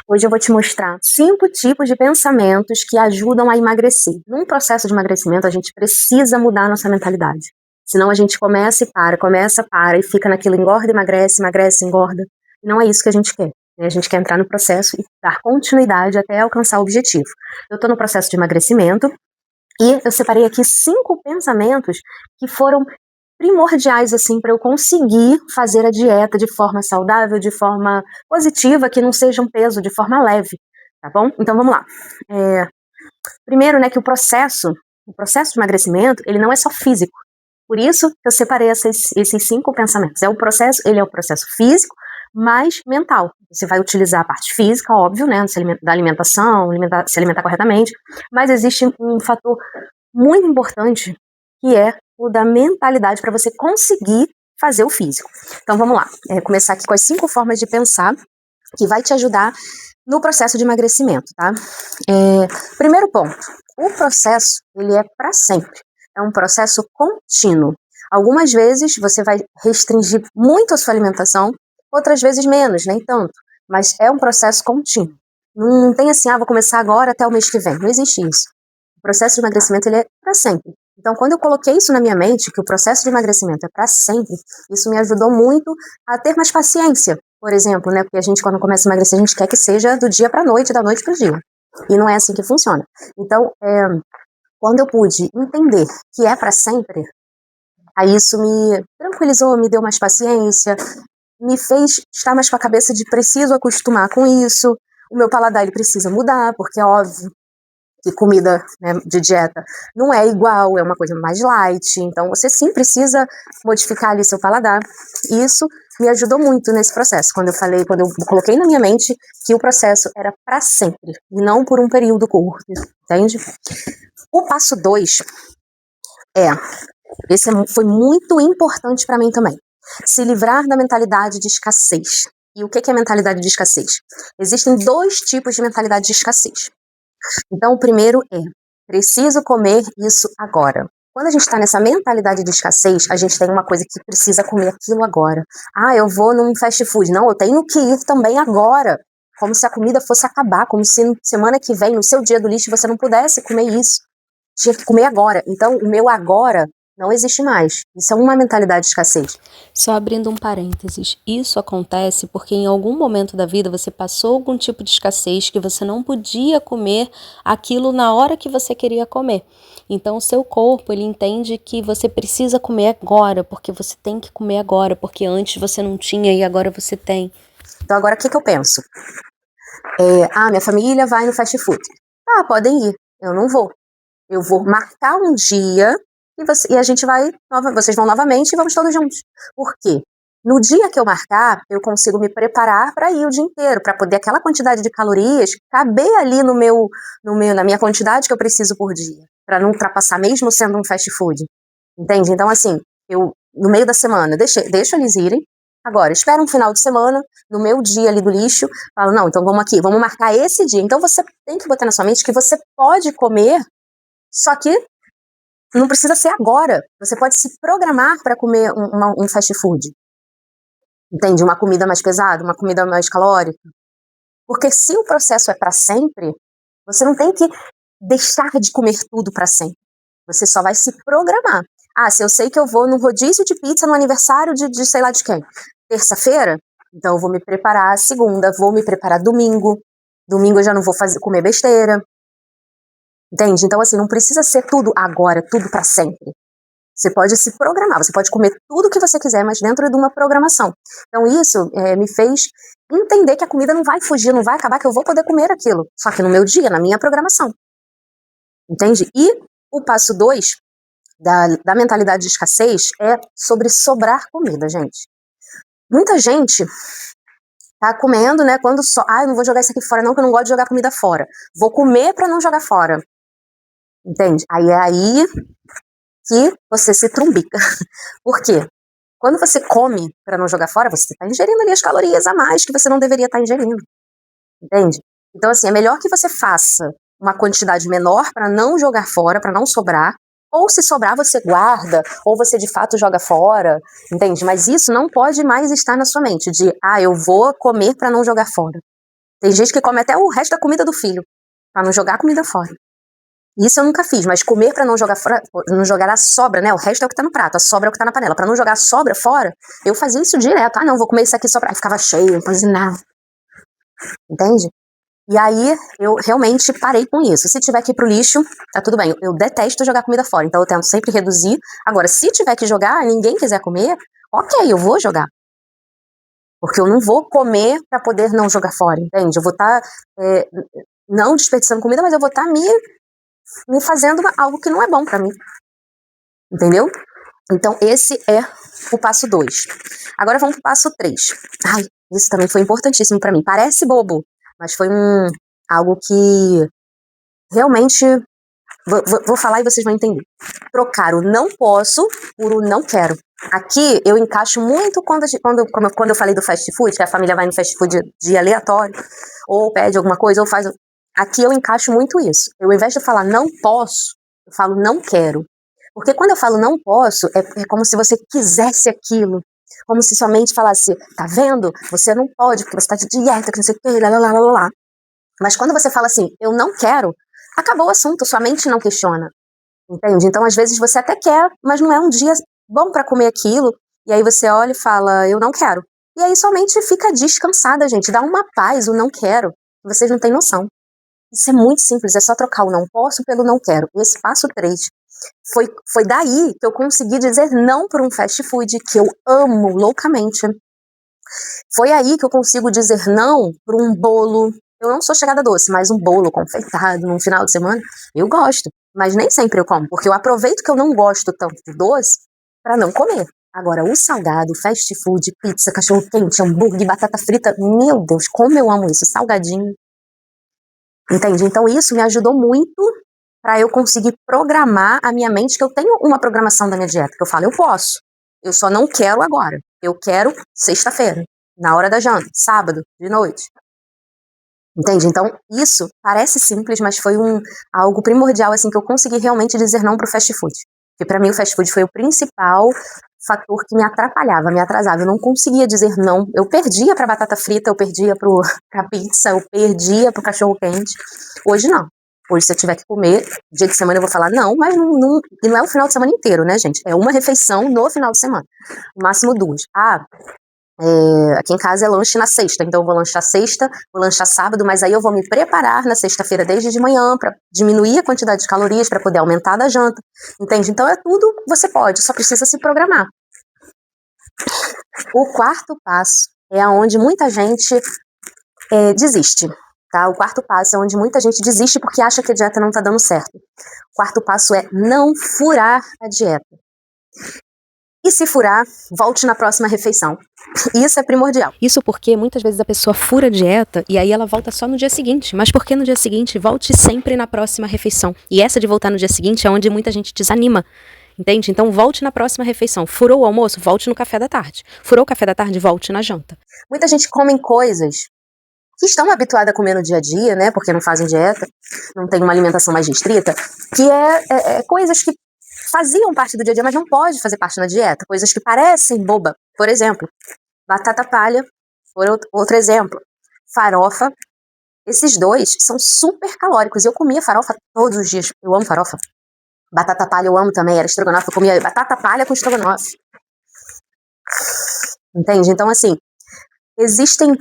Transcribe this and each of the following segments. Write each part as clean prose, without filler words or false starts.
Hoje eu vou te mostrar 5 tipos de pensamentos que ajudam a emagrecer. Num processo de emagrecimento, a gente precisa mudar a nossa mentalidade. Senão a gente começa, para e fica naquilo, engorda, emagrece, emagrece, engorda. E não é isso que a gente quer, né? A gente quer entrar no processo e dar continuidade até alcançar o objetivo. Eu estou no processo de emagrecimento e eu separei aqui 5 pensamentos que foram primordiais, assim, para eu conseguir fazer a dieta de forma saudável, de forma positiva, que não seja um peso, de forma leve, tá bom? Então vamos lá. Primeiro, né, que o processo de emagrecimento, ele não é só físico. Por isso que eu separei esses 5 pensamentos. Ele é o processo físico, mas mental. Você vai utilizar a parte física, óbvio, né, da alimentação, se alimentar corretamente, mas existe um fator muito importante, que é o da mentalidade para você conseguir fazer o físico. Então vamos lá, começar aqui com as 5 formas de pensar que vai te ajudar no processo de emagrecimento, tá? Primeiro ponto, o processo, ele é para sempre, é um processo contínuo. Algumas vezes você vai restringir muito a sua alimentação, outras vezes menos, nem tanto, mas é um processo contínuo. Não tem assim, vou começar agora até o mês que vem, não existe isso. O processo de emagrecimento, ele é para sempre. Então, quando eu coloquei isso na minha mente, que o processo de emagrecimento é para sempre, isso me ajudou muito a ter mais paciência. Por exemplo, né, porque a gente, quando começa a emagrecer, a gente quer que seja do dia para a noite, da noite para o dia. E não é assim que funciona. Então, quando eu pude entender que é para sempre, aí isso me tranquilizou, me deu mais paciência, me fez estar mais com a cabeça de preciso acostumar com isso. O meu paladar, ele precisa mudar, porque é óbvio que comida, né, de dieta não é igual, é uma coisa mais light, então você sim precisa modificar ali seu paladar. E isso me ajudou muito nesse processo, quando eu coloquei na minha mente que o processo era para sempre, e não por um período curto, entende? O passo 2 foi muito importante para mim também, se livrar da mentalidade de escassez. E o que é mentalidade de escassez? Existem 2 tipos de mentalidade de escassez. Então, o primeiro preciso comer isso agora. Quando a gente está nessa mentalidade de escassez, a gente tem uma coisa que precisa comer aquilo agora. Eu vou num fast food. Não, eu tenho que ir também agora. Como se a comida fosse acabar, como se semana que vem, no seu dia do lixo, você não pudesse comer isso. Tinha que comer agora. Então, o meu agora não existe mais. Isso é uma mentalidade de escassez. Só abrindo um parênteses, isso acontece porque em algum momento da vida você passou algum tipo de escassez que você não podia comer aquilo na hora que você queria comer. Então o seu corpo, ele entende que você precisa comer agora, porque você tem que comer agora, porque antes você não tinha e agora você tem. Então agora o que eu penso? Minha família vai no fast food. Podem ir, eu não vou. Eu vou marcar um dia e a gente vocês vão novamente e vamos todos juntos. Por quê? No dia que eu marcar, eu consigo me preparar para ir o dia inteiro, para poder aquela quantidade de calorias caber ali na minha quantidade que eu preciso por dia, para não ultrapassar mesmo sendo um fast food. Entende? Então, assim, eu no meio da semana deixo eles irem. Agora, espera um final de semana, no meu dia ali do lixo, falo, não, então vamos marcar esse dia. Então você tem que botar na sua mente que você pode comer, só que não precisa ser agora. Você pode se programar para comer um fast food. Entende? Uma comida mais pesada, uma comida mais calórica. Porque se o processo é para sempre, você não tem que deixar de comer tudo para sempre. Você só vai se programar. Se eu sei que eu vou num rodízio de pizza no aniversário de sei lá de quem, terça-feira, então eu vou me preparar segunda, vou me preparar domingo. Domingo eu já não vou comer besteira. Entende? Então, assim, não precisa ser tudo agora, tudo para sempre. Você pode se programar, você pode comer tudo que você quiser, mas dentro de uma programação. Então, isso me fez entender que a comida não vai fugir, não vai acabar, que eu vou poder comer aquilo. Só que no meu dia, na minha programação. Entende? E o passo 2 da mentalidade de escassez é sobre sobrar comida, gente. Muita gente tá comendo, né, quando eu não vou jogar isso aqui fora não, que eu não gosto de jogar comida fora. Vou comer para não jogar fora. Entende? Aí é aí que você se trumbica. Por quê? Quando você come para não jogar fora, você está ingerindo ali as calorias a mais que você não deveria estar ingerindo. Entende? Então, assim, é melhor que você faça uma quantidade menor para não jogar fora, para não sobrar, ou se sobrar você guarda, ou você de fato joga fora, entende? Mas isso não pode mais estar na sua mente, de, eu vou comer para não jogar fora. Tem gente que come até o resto da comida do filho, pra não jogar a comida fora. Isso eu nunca fiz, mas comer pra não jogar fora, não jogar a sobra, né? O resto é o que tá no prato, a sobra é o que tá na panela. Pra não jogar a sobra fora, eu fazia isso direto. Ah, não, vou comer isso aqui só pra... Aí ficava cheio, não fazia nada. Entende? E aí, eu realmente parei com isso. Se tiver que ir pro lixo, tá tudo bem. Eu detesto jogar comida fora, então eu tento sempre reduzir. Agora, se tiver que jogar, ninguém quiser comer, ok, eu vou jogar. Porque eu não vou comer pra poder não jogar fora, entende? Eu vou estar não desperdiçando comida, mas eu vou estar me fazendo algo que não é bom pra mim. Entendeu? Então, esse é o passo 2. Agora vamos pro passo 3. Ai, isso também foi importantíssimo pra mim. Parece bobo, mas foi algo que realmente vou falar e vocês vão entender. Trocar o não posso por o não quero. Aqui eu encaixo muito quando eu falei do fast food, que a família vai no fast food de aleatório, ou pede alguma coisa, ou faz. Aqui eu encaixo muito isso. Eu, ao invés de falar não posso, eu falo não quero. Porque quando eu falo não posso, é como se você quisesse aquilo. Como se sua mente falasse, tá vendo? Você não pode, porque você tá de dieta, que não sei o que, lá, lá, lá, lá, lá. Mas quando você fala assim, eu não quero, acabou o assunto, sua mente não questiona. Entende? Então, às vezes, você até quer, mas não é um dia bom pra comer aquilo. E aí você olha e fala, eu não quero. E aí sua mente fica descansada, gente. Dá uma paz, o não quero. Vocês não têm noção. Isso é muito simples, é só trocar o não posso pelo não quero. E esse passo 3 foi daí que eu consegui dizer não para um fast food que eu amo loucamente. Foi aí que eu consigo dizer não para um bolo. Eu não sou chegada a doce, mas um bolo confeitado num final de semana, eu gosto. Mas nem sempre eu como, porque eu aproveito que eu não gosto tanto de doce para não comer. Agora, o salgado, fast food, pizza, cachorro-quente, hambúrguer, batata frita, meu Deus, como eu amo isso, salgadinho. Entende? Então isso me ajudou muito para eu conseguir programar a minha mente, que eu tenho uma programação da minha dieta, que eu falo, eu posso, eu só não quero agora, eu quero sexta-feira, na hora da janta, sábado, de noite. Entende? Então isso parece simples, mas foi algo primordial, assim, que eu consegui realmente dizer não pro fast food. Porque para mim o fast food foi o principal fator que me atrapalhava, me atrasava. Eu não conseguia dizer não. Eu perdia pra batata frita, eu perdia pra pizza, eu perdia pro cachorro-quente. Hoje não. Hoje, se eu tiver que comer, dia de semana eu vou falar não, mas e não é o final de semana inteiro, né, gente? É uma refeição no final de semana. No máximo 2. Aqui em casa é lanche na sexta, então eu vou lanchar sexta, vou lanchar sábado, mas aí eu vou me preparar na sexta-feira desde de manhã para diminuir a quantidade de calorias, para poder aumentar da janta, entende? Então é tudo, você pode, só precisa se programar. O quarto passo é onde muita gente desiste, tá? O quarto passo é onde muita gente desiste porque acha que a dieta não tá dando certo. O quarto passo é não furar a dieta. E se furar, volte na próxima refeição. Isso é primordial. Isso porque muitas vezes a pessoa fura a dieta e aí ela volta só no dia seguinte. Mas por que no dia seguinte? Volte sempre na próxima refeição. E essa de voltar no dia seguinte é onde muita gente desanima. Entende? Então volte na próxima refeição. Furou o almoço? Volte no café da tarde. Furou o café da tarde? Volte na janta. Muita gente come coisas que estão habituadas a comer no dia a dia, né? Porque não fazem dieta, não tem uma alimentação mais restrita, que é coisas que faziam parte do dia a dia, mas não pode fazer parte da dieta. Coisas que parecem boba. Por exemplo, batata palha, por outro exemplo, farofa. Esses dois são super calóricos. Eu comia farofa todos os dias. Eu amo farofa. Batata palha eu amo também. Era estrogonofe. Eu comia batata palha com estrogonofe. Entende? Então, assim, existem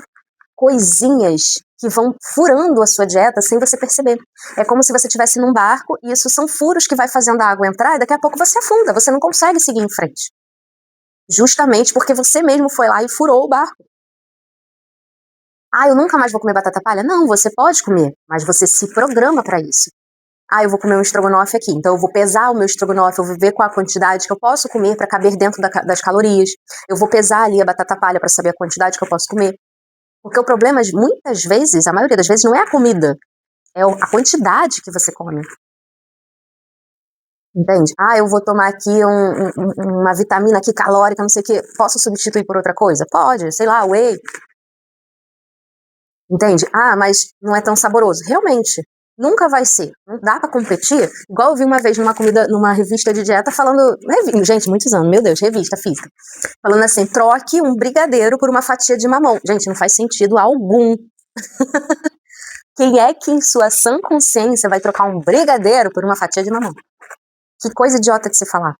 coisinhas que vão furando a sua dieta sem você perceber. É como se você estivesse num barco e isso são furos que vai fazendo a água entrar e daqui a pouco você afunda, você não consegue seguir em frente. Justamente porque você mesmo foi lá e furou o barco. Eu nunca mais vou comer batata palha? Não, você pode comer, mas você se programa para isso. Eu vou comer um estrogonofe aqui, então eu vou pesar o meu estrogonofe, eu vou ver qual a quantidade que eu posso comer para caber dentro das calorias. Eu vou pesar ali a batata palha para saber a quantidade que eu posso comer. Porque o problema, muitas vezes, a maioria das vezes, não é a comida, é a quantidade que você come. Entende? Eu vou tomar aqui uma vitamina aqui calórica, não sei o que, posso substituir por outra coisa? Pode, sei lá, whey. Entende? Mas não é tão saboroso. Realmente, nunca vai ser. Não dá pra competir. Igual eu vi uma vez numa revista de dieta falando, gente, muitos anos, meu Deus, revista física. Falando assim, troque um brigadeiro por uma fatia de mamão. Gente, não faz sentido algum. Quem é que em sua sã consciência vai trocar um brigadeiro por uma fatia de mamão? Que coisa idiota de se falar.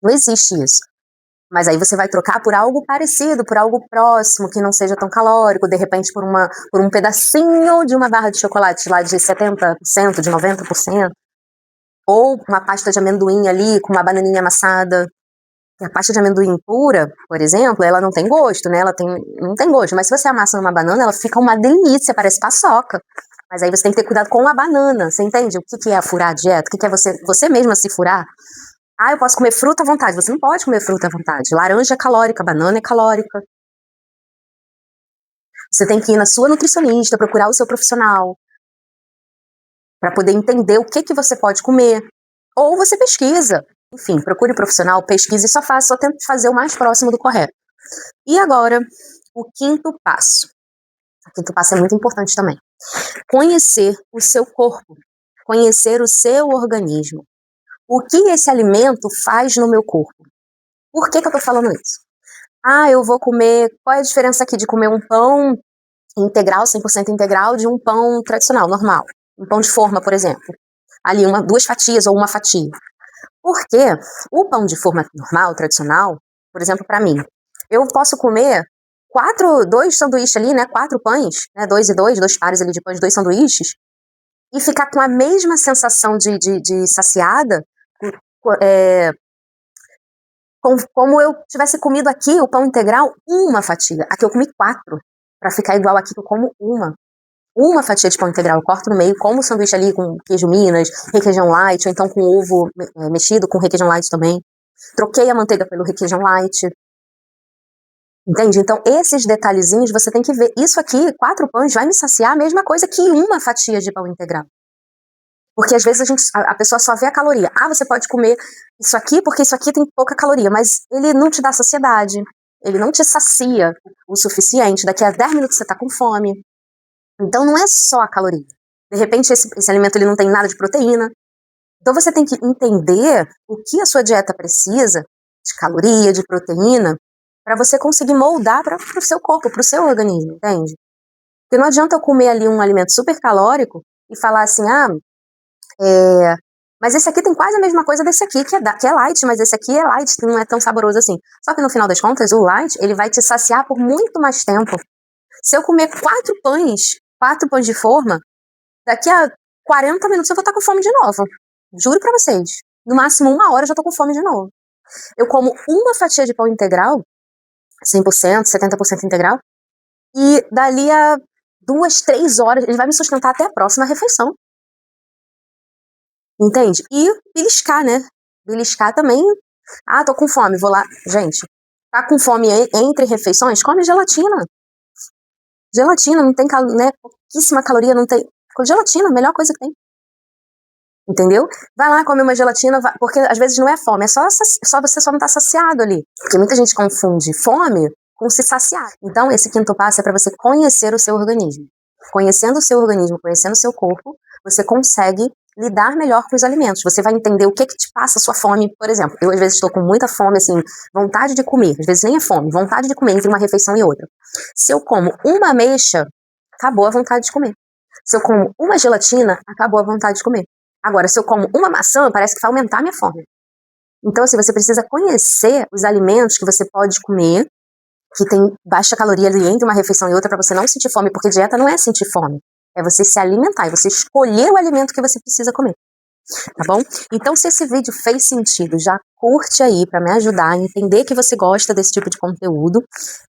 Não existe isso. Mas aí você vai trocar por algo parecido, por algo próximo, que não seja tão calórico, de repente por um pedacinho de uma barra de chocolate lá de 70%, de 90%, ou uma pasta de amendoim ali com uma bananinha amassada. A pasta de amendoim pura, por exemplo, ela não tem gosto, né? Não tem gosto, mas se você amassa numa banana, ela fica uma delícia, parece paçoca. Mas aí você tem que ter cuidado com a banana, você entende? O que é furar a dieta? O que é você mesma se furar? Ah, eu posso comer fruta à vontade. Você não pode comer fruta à vontade. Laranja é calórica, banana é calórica. Você tem que ir na sua nutricionista, procurar o seu profissional, para poder entender o que você pode comer. Ou você pesquisa. Enfim, procure um profissional, pesquise e só tente fazer o mais próximo do correto. E agora, o quinto passo. O quinto passo é muito importante também. Conhecer o seu corpo. Conhecer o seu organismo. O que esse alimento faz no meu corpo? Por que eu tô falando isso? Ah, eu vou comer... Qual é a diferença aqui de comer um pão integral, 100% integral, de um pão tradicional, normal? Um pão de forma, por exemplo. Ali, duas fatias ou uma fatia. Porque o pão de forma normal, tradicional, por exemplo, para mim, eu posso comer dois sanduíches ali, né? 4 pães, né? 2 e 2, 2 pares ali de pães, 2 sanduíches, e ficar com a mesma sensação de saciada, como eu tivesse comido aqui o pão integral, uma fatia. Aqui eu comi 4, para ficar igual aqui que eu como uma fatia de pão integral. Eu corto no meio, como o sanduíche ali com queijo Minas, requeijão light, ou então com ovo mexido com requeijão light também. Troquei a manteiga pelo requeijão light. Entende? Então, esses detalhezinhos você tem que ver. Isso aqui, 4 pães, vai me saciar a mesma coisa que uma fatia de pão integral. Porque às vezes a pessoa só vê a caloria. Ah, você pode comer isso aqui porque isso aqui tem pouca caloria, mas ele não te dá saciedade. Ele não te sacia o suficiente. Daqui a 10 minutos você tá com fome. Então não é só a caloria. De repente esse alimento ele não tem nada de proteína. Então você tem que entender o que a sua dieta precisa de caloria, de proteína, para você conseguir moldar para o seu corpo, para o seu organismo, entende? Porque não adianta eu comer ali um alimento super calórico e falar assim, mas esse aqui tem quase a mesma coisa desse aqui, que é light, mas esse aqui é light, que não é tão saboroso assim. Só que no final das contas, o light, ele vai te saciar por muito mais tempo. Se eu comer 4 pães de forma, daqui a 40 minutos eu vou estar com fome de novo. Juro pra vocês. No máximo 1 hora eu já tô com fome de novo. Eu como uma fatia de pão integral, 100%, 70% integral, e dali a 2, 3 horas, ele vai me sustentar até a próxima refeição. Entende? E beliscar, né? Beliscar também. Ah, tô com fome, vou lá. Gente, tá com fome entre refeições? Come gelatina. Gelatina, não tem, né? Pouquíssima caloria, não tem. Gelatina, a melhor coisa que tem. Entendeu? Vai lá, come uma gelatina, porque às vezes não é fome, é só você só não tá saciado ali. Porque muita gente confunde fome com se saciar. Então, esse quinto passo é para você conhecer o seu organismo. Conhecendo o seu organismo, conhecendo o seu corpo, você consegue lidar melhor com os alimentos. Você vai entender o que te passa a sua fome. Por exemplo, eu às vezes estou com muita fome, assim, vontade de comer. Às vezes nem é fome, vontade de comer entre uma refeição e outra. Se eu como uma ameixa, acabou a vontade de comer. Se eu como uma gelatina, acabou a vontade de comer. Agora, se eu como uma maçã, parece que vai aumentar a minha fome. Então, assim, você precisa conhecer os alimentos que você pode comer, que tem baixa caloria ali entre uma refeição e outra, para você não sentir fome, porque dieta não é sentir fome. É você se alimentar, é você escolher o alimento que você precisa comer. Tá bom? Então, se esse vídeo fez sentido, já curte aí para me ajudar a entender que você gosta desse tipo de conteúdo.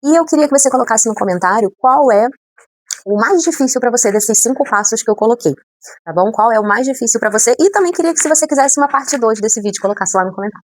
E eu queria que você colocasse no comentário qual é o mais difícil para você desses 5 passos que eu coloquei, tá bom? Qual é o mais difícil para você? E também queria que, se você quisesse uma parte 2 desse vídeo, colocasse lá no comentário.